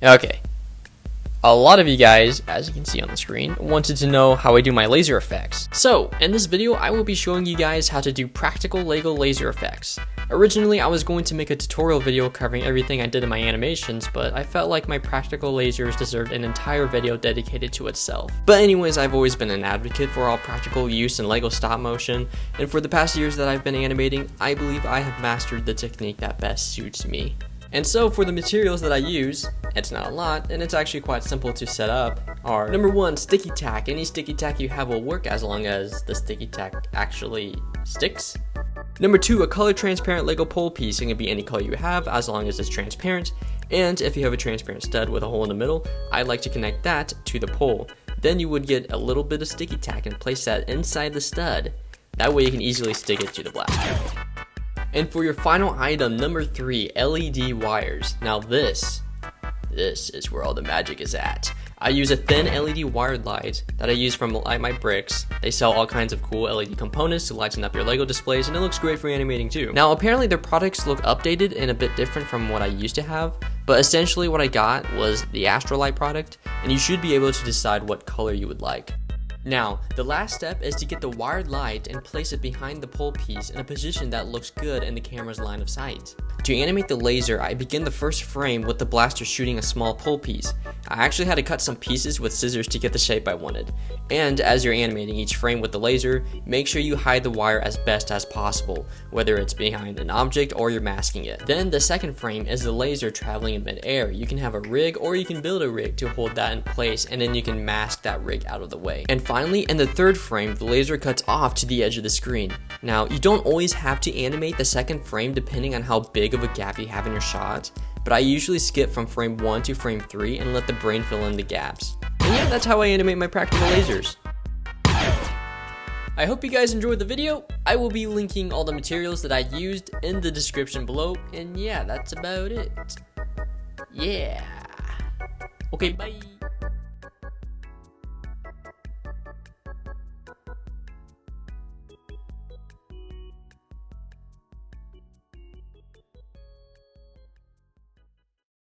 Okay, a lot of you guys, as you can see on the screen, wanted to know how I do my laser effects. So, in this video, I will be showing you guys how to do practical LEGO laser effects. Originally, I was going to make a tutorial video covering everything I did in my animations, but I felt like my practical lasers deserved an entire video dedicated to itself. But anyways, I've always been an advocate for all practical use in LEGO stop motion, and for the past years that I've been animating, I believe I have mastered the technique that best suits me. And so for the materials that I use, it's not a lot, and it's actually quite simple to set up, are number 1, sticky tack. Any sticky tack you have will work as long as the sticky tack actually sticks. Number 2, a color transparent LEGO pole piece. It can be any color you have as long as it's transparent. And if you have a transparent stud with a hole in the middle, I like to connect that to the pole. Then you would get a little bit of sticky tack and place that inside the stud. That way you can easily stick it to the blaster. And for your final item, number 3, LED wires. Now this is where all the magic is at. I use a thin LED wired light that I use from Light My Bricks. They sell all kinds of cool LED components to lighten up your LEGO displays, and it looks great for animating too. Now apparently their products look updated and a bit different from what I used to have, but essentially what I got was the Astrolight product, and you should be able to decide what color you would like. Now, the last step is to get the wired light and place it behind the pole piece in a position that looks good in the camera's line of sight. To animate the laser, I begin the first frame with the blaster shooting a small pole piece. I actually had to cut some pieces with scissors to get the shape I wanted. And as you're animating each frame with the laser, make sure you hide the wire as best as possible, whether it's behind an object or you're masking it. Then the second frame is the laser traveling in mid-air. You can have a rig or you can build a rig to hold that in place, and then you can mask that rig out of the way. And finally, in the third frame, the laser cuts off to the edge of the screen. Now, you don't always have to animate the second frame depending on how big of a gap you have in your shot, but I usually skip from frame 1 to frame 3 and let the brain fill in the gaps. And yeah, that's how I animate my practical lasers. I hope you guys enjoyed the video. I will be linking all the materials that I used in the description below, and yeah, that's about it. Yeah. Okay, bye.